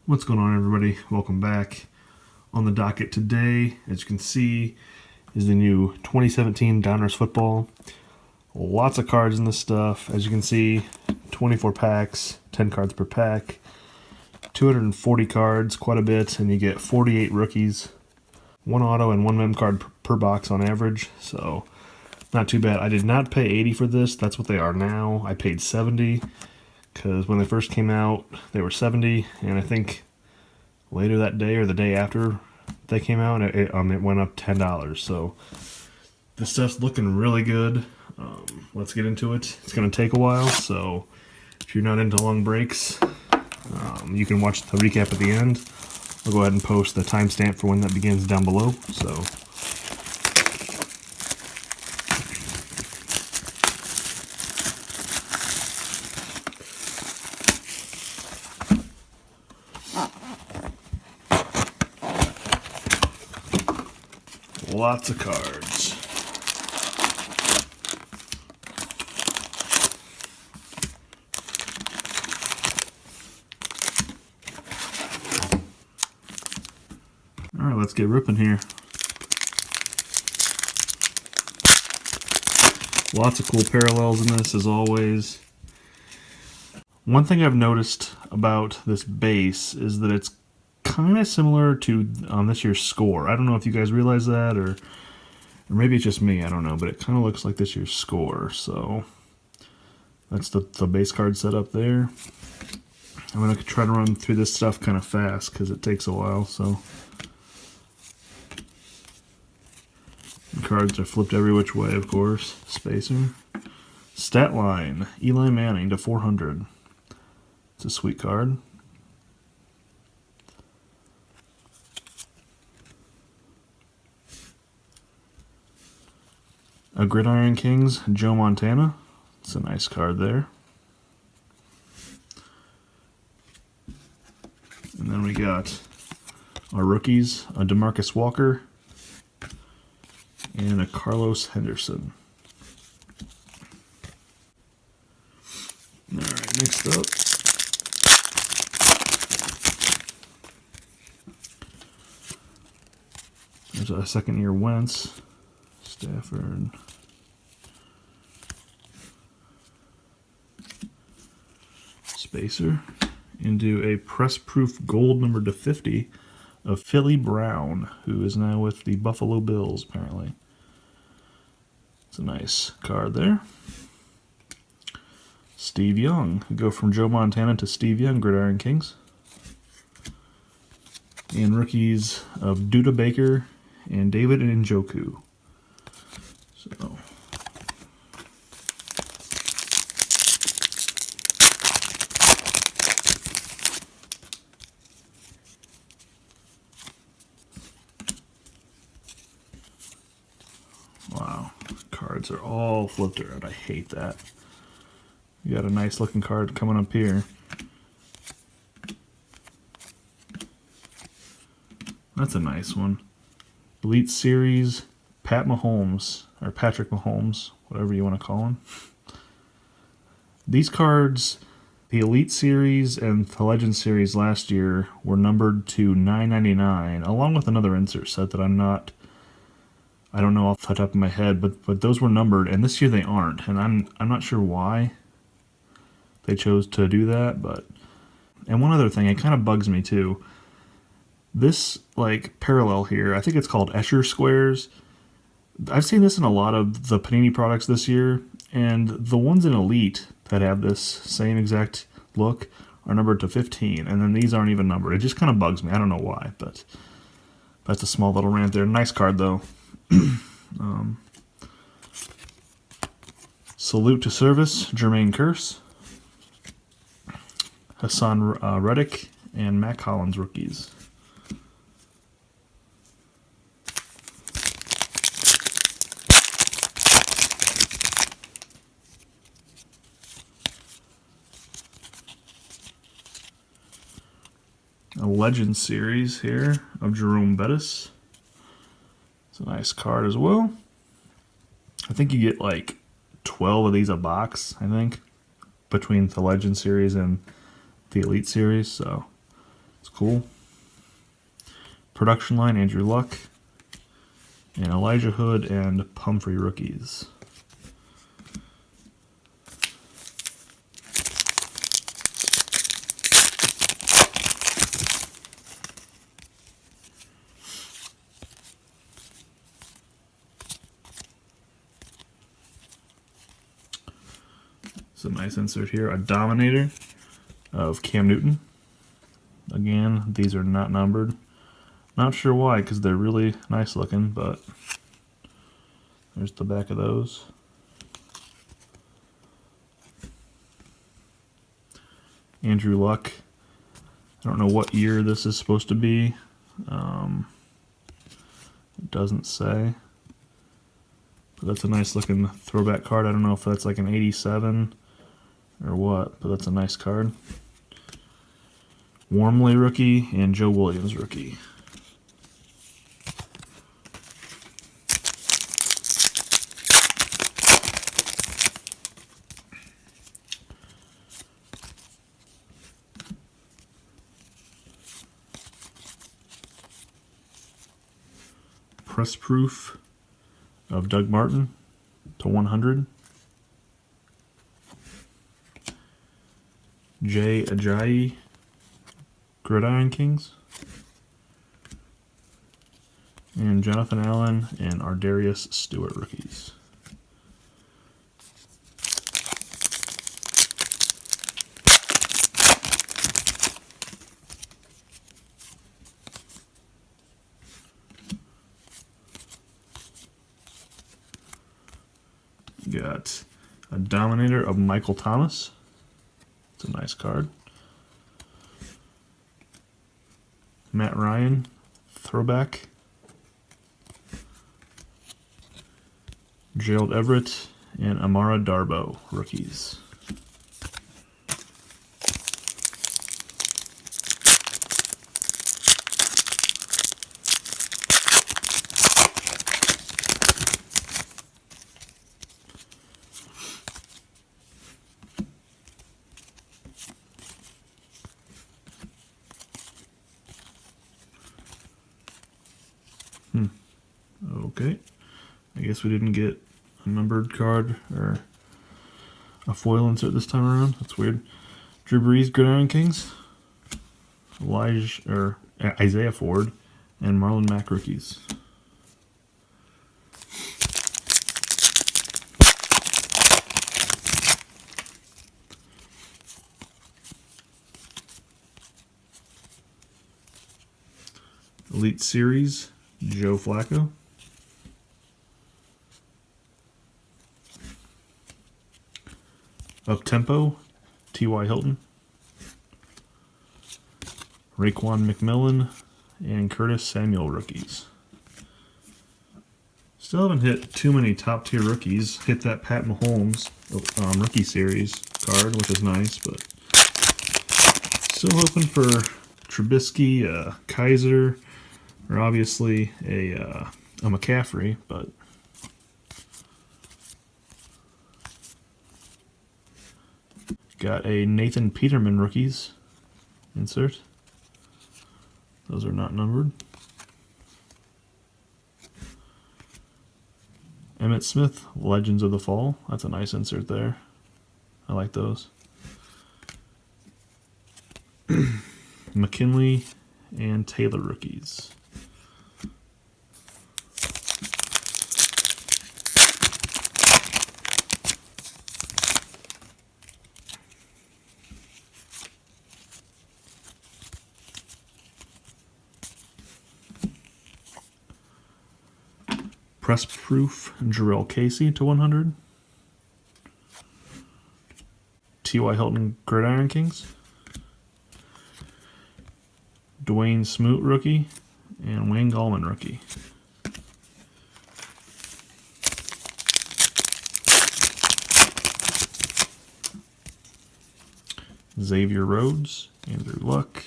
What's going on, everybody? Welcome back. On the docket today, as you can see, is the new 2017 Donruss football. Lots of cards in this stuff. As you can see, 24 packs, 10 cards per pack, 240 cards, quite a bit, and you get 48 rookies, one auto and one mem card per box on average, so not too bad. I did not pay 80 for this. That's what they are now. I paid 70 because when they first came out, they were 70, and I think later that day or the day after they came out, it went up $10. So this stuff's looking really good. Let's get into it. It's going to take a while, so if you're not into long breaks, you can watch the recap at the end. I'll go ahead and post the timestamp for when that begins down below. So lots of cards. Alright, let's get ripping here. Lots of cool parallels in this, as always. One thing I've noticed about this base is that it's kind of similar to this year's score. I don't know if you guys realize that, or maybe it's just me, I don't know, but it kind of looks like this year's score. So that's the base card setup there. I'm going to try to run through this stuff kind of fast because it takes a while. So the cards are flipped every which way, of course. Spacer. Stat line, Eli Manning to 400. It's a sweet card. A Gridiron Kings, Joe Montana. It's a nice card there. And then we got our rookies, a DeMarcus Walker and a Carlos Henderson. Alright, next up, there's a second-year Wentz, Stafford, Spacer, into a press-proof gold number /50 of Philly Brown, who is now with the Buffalo Bills, apparently. It's a nice card there. Steve Young, go from Joe Montana to Steve Young, Gridiron Kings. And rookies of Duda Baker and David Njoku. So wow, cards are all flipped around. I hate that. You got a nice looking card coming up here. That's a nice one. Elite Series, Patrick Mahomes, whatever you want to call him. These cards, the Elite Series and the Legend Series last year, were numbered to 999, along with another insert set that I don't know off the top of my head, but those were numbered, and this year they aren't, and I'm not sure why they chose to do that. But and one other thing, it kind of bugs me too. This like parallel here, I think it's called Escher squares. I've seen this in a lot of the Panini products this year, and the ones in Elite that have this same exact look are numbered to 15, and then these aren't even numbered. It just kind of bugs me. I don't know why, but that's a small little rant there. Nice card though. Salute to Service, Jermaine Kearse, Hassan Reddick, and Mac Hollins rookies. A Legend Series here of Jerome Bettis. It's a nice card as well. I think you get like 12 of these a box, I think, between the Legend Series and the Elite Series. So It's cool. Production line, Andrew Luck. And Elijah Hood and Pumphrey rookies. It's a nice insert here. A Dominator of Cam Newton. Again, these are not numbered. Not sure why, because they're really nice looking, but there's the back of those. Andrew Luck. I don't know what year this is supposed to be. It doesn't say. But that's a nice looking throwback card. I don't know if that's like an 87 or what, but that's a nice card. Wormley rookie and Joe Williams rookie. Press proof of Doug Martin to 100. Jay Ajayi, Gridiron Kings. And Jonathan Allen and Ardarius Stewart rookies. Got a Dominator of Michael Thomas. It's a nice card. Matt Ryan, throwback. Gerald Everett and Amara Darboh, rookies. Okay. I guess we didn't get a numbered card or a foil insert this time around. That's weird. Drew Brees, Gridiron Kings. Isaiah Ford and Marlon Mack rookies. Elite Series, Joe Flacco. Up Tempo, T.Y. Hilton. Raekwon McMillan and Curtis Samuel rookies. Still haven't hit too many top tier rookies. Hit that Pat Mahomes rookie series card, which is nice, but still hoping for Trubisky, Kaiser, or obviously a McCaffrey, but got a Nathan Peterman rookies insert. Those are not numbered. Emmitt Smith, Legends of the Fall. That's a nice insert there. I like those. McKinley and Taylor rookies. Press proof Jarrell Casey to 100. T.Y. Hilton Gridiron Kings. Dwayne Smoot rookie and Wayne Gallman rookie. Xavier Rhodes, Andrew Luck,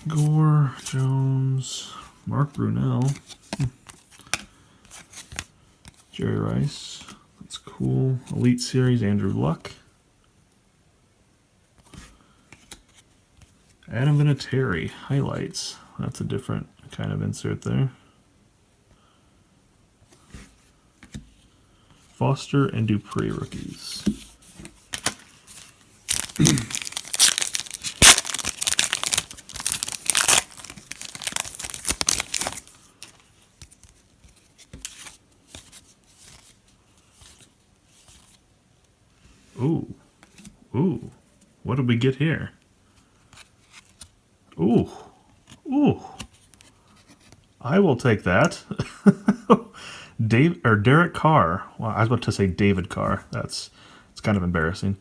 Gore, Jones, Mark Brunell, Jerry Rice, that's cool. Elite Series, Andrew Luck. Adam Vinatieri, highlights. That's a different kind of insert there. Foster and Dupree rookies. Ooh. Ooh. What did we get here? Ooh. Ooh. I will take that. Derek Carr. Well, I was about to say David Carr. It's kind of embarrassing.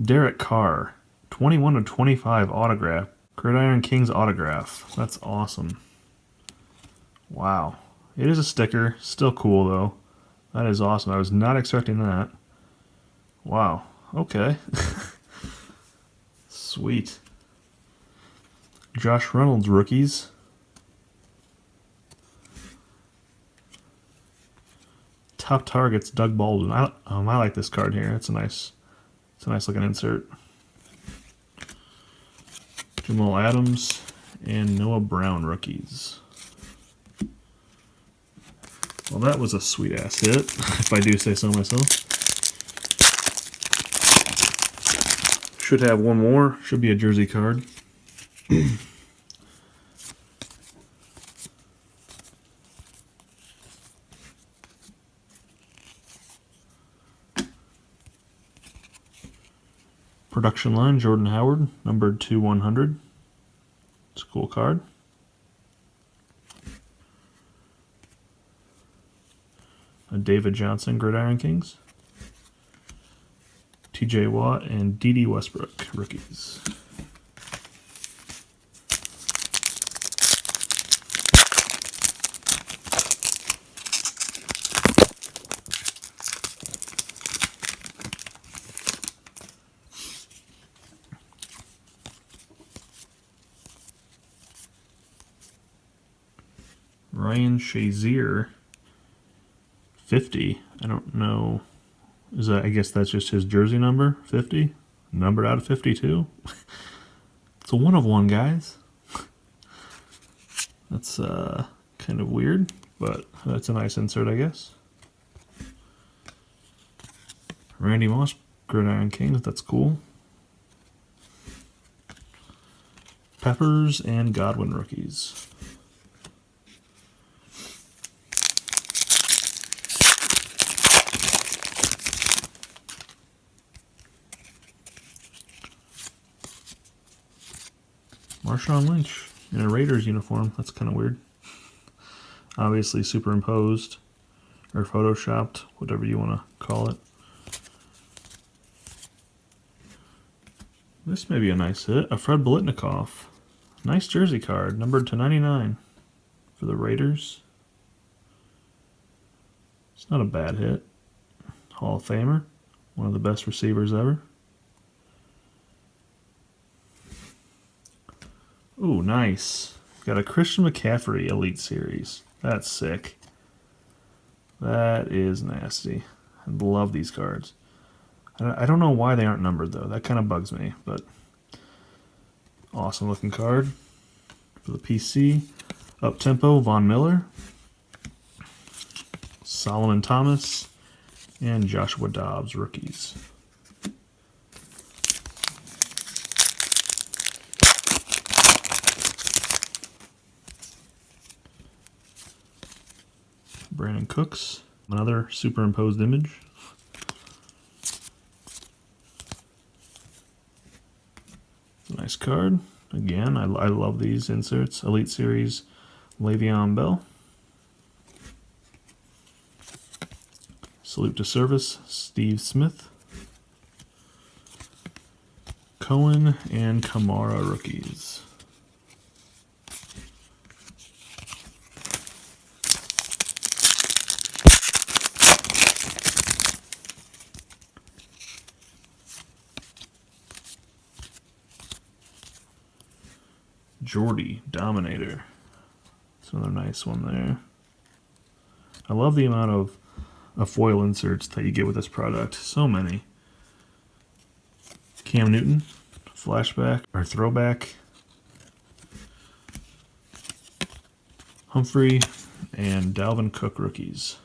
Derek Carr, 21/25 autograph. Gridiron Kings autograph. That's awesome. Wow. It is a sticker. Still cool though. That is awesome. I was not expecting that. Wow. Okay. Sweet. Josh Reynolds rookies. Top targets, Doug Baldwin. I like this card here. It's a nice looking insert. Jamal Adams and Noah Brown rookies. Well, that was a sweet ass hit, if I do say so myself. Should have one more. Should be a jersey card. Production line, Jordan Howard, numbered to 100. It's a cool card. A David Johnson, Gridiron Kings. TJ Watt and D.D. Westbrook, rookies. Ryan Shazier, 50. I don't know. Is that? I guess that's just his jersey number, 50. Numbered out of 52. It's a 1/1, guys. That's kind of weird, but that's a nice insert, I guess. Randy Moss, Gridiron Kings. That's cool. Peppers and Godwin rookies. Marshawn Lynch in a Raiders uniform. That's kind of weird. Obviously superimposed or photoshopped, whatever you want to call it. This may be a nice hit. A Fred Biletnikoff. Nice jersey card, numbered to 99 for the Raiders. It's not a bad hit. Hall of Famer. One of the best receivers ever. Ooh, nice. Got a Christian McCaffrey Elite Series. That's sick. That is nasty. I love these cards. I don't know why they aren't numbered, though. That kind of bugs me, but awesome looking card for the PC. Up-tempo, Von Miller, Solomon Thomas, and Joshua Dobbs, rookies. Brandon Cooks, another superimposed image. Nice card. Again, I love these inserts. Elite Series, Le'Veon Bell. Salute to Service, Steve Smith. Cohen and Kamara rookies. Jordy, Dominator. It's another nice one there. I love the amount of foil inserts that you get with this product. So many. Cam Newton, flashback or throwback. Humphrey and Dalvin Cook rookies.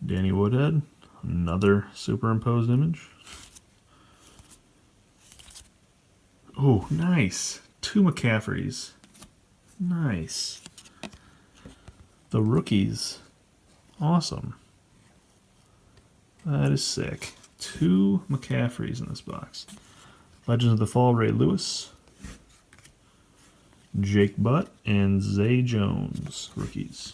Danny Woodhead, another superimposed image. Oh, nice. 2 McCaffreys. Nice. The rookies. Awesome. That is sick. 2 McCaffreys in this box. Legends of the Fall, Ray Lewis, Jake Butt, and Zay Jones rookies.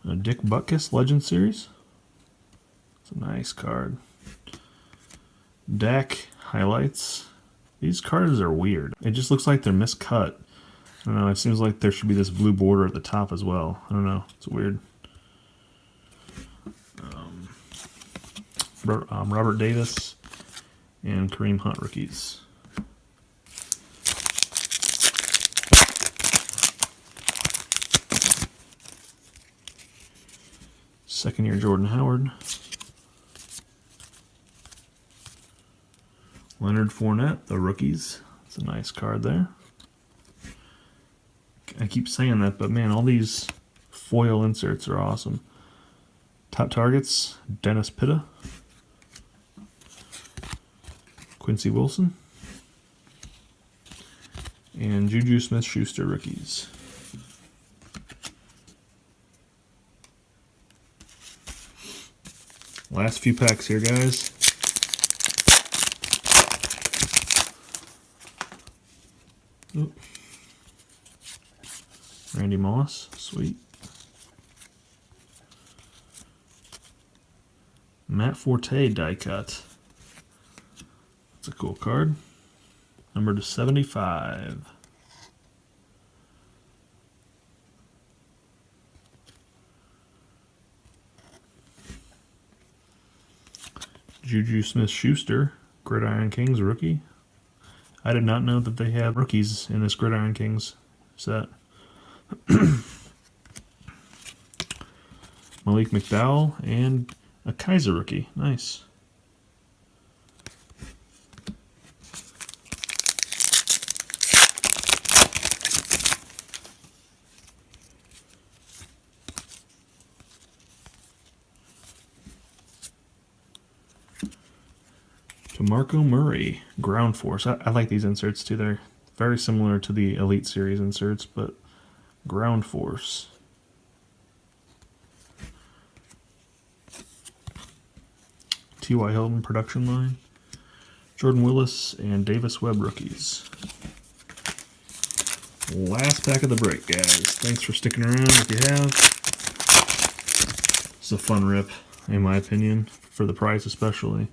A Dick Butkus Legend Series. It's a nice card. Dak highlights. These cards are weird. It just looks like they're miscut. I don't know, it seems like there should be this blue border at the top as well. I don't know, it's weird. Robert Davis and Kareem Hunt rookies. Second year Jordan Howard. Leonard Fournette, the rookies. It's a nice card there. I keep saying that, but man, all these foil inserts are awesome. Top targets, Dennis Pitta, Quincy Wilson, and Juju Smith-Schuster rookies. Last few packs here, guys. Oop. Randy Moss, sweet. Matt Forte die cut. That's a cool card. Number to 75. Juju Smith-Schuster, Gridiron Kings rookie. I did not know that they have rookies in this Gridiron Kings set. Malik McDowell and a Kaiser rookie. Nice. DeMarco Murray, Ground Force. I like these inserts too. They're very similar to the Elite Series inserts, but Ground Force. T.Y. Hilton production line. Jordan Willis and Davis Webb rookies. Last pack of the break, guys. Thanks for sticking around if you have. It's a fun rip, in my opinion, for the price especially.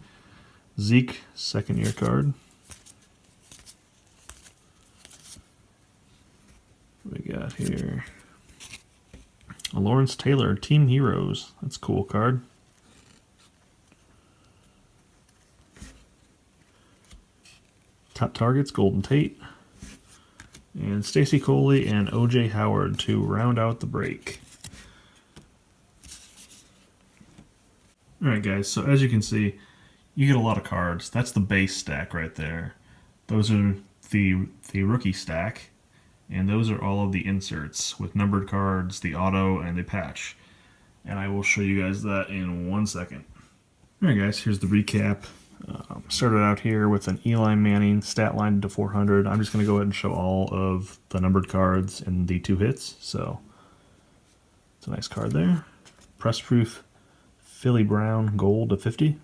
Zeke, second year card. What we got here? A Lawrence Taylor, Team Heroes. That's a cool card. Top targets, Golden Tate. And Stacy Coley and O.J. Howard to round out the break. Alright guys, so as you can see, you get a lot of cards. That's the base stack right there. Those are the rookie stack. And those are all of the inserts with numbered cards, the auto, and the patch. And I will show you guys that in 1 second. Alright guys, here's the recap. Started out here with an Eli Manning stat line to 400. I'm just going to go ahead and show all of the numbered cards and the 2 hits. So it's a nice card there. Press proof Philly Brown gold to 50.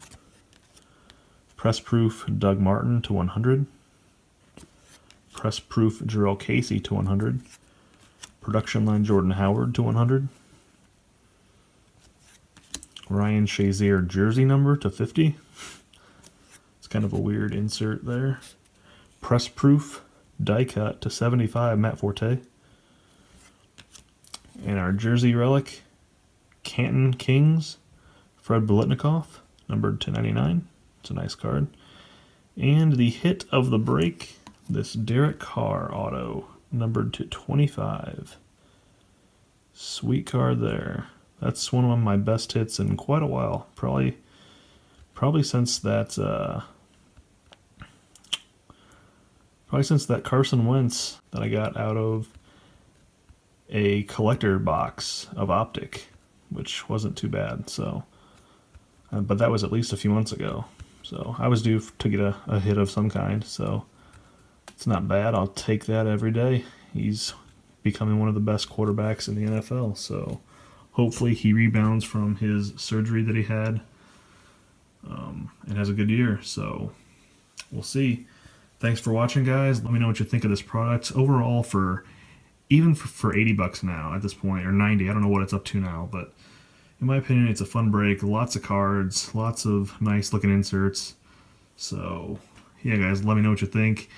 Press proof Doug Martin to 100. Press proof Jarrell Casey to 100. Production line Jordan Howard to 100. Ryan Shazier jersey number to 50. It's kind of a weird insert there. Press proof die cut to 75 Matt Forte. And our jersey relic Canton Kings Fred Biletnikoff, numbered to 99. It's a nice card. And the hit of the break, this Derek Carr auto, numbered to 25. Sweet card there. That's one of my best hits in quite a while. Probably since that Carson Wentz that I got out of a collector box of Optic, which wasn't too bad. So, but that was at least a few months ago. So I was due to get a hit of some kind. So it's not bad. I'll take that every day. He's becoming one of the best quarterbacks in the NFL. So hopefully he rebounds from his surgery that he had and has a good year. So we'll see. Thanks for watching, guys. Let me know what you think of this product. Overall, for 80 bucks now at this point, or 90, I don't know what it's up to now, but in my opinion, it's a fun break. Lots of cards, lots of nice looking inserts. So yeah, guys, let me know what you think.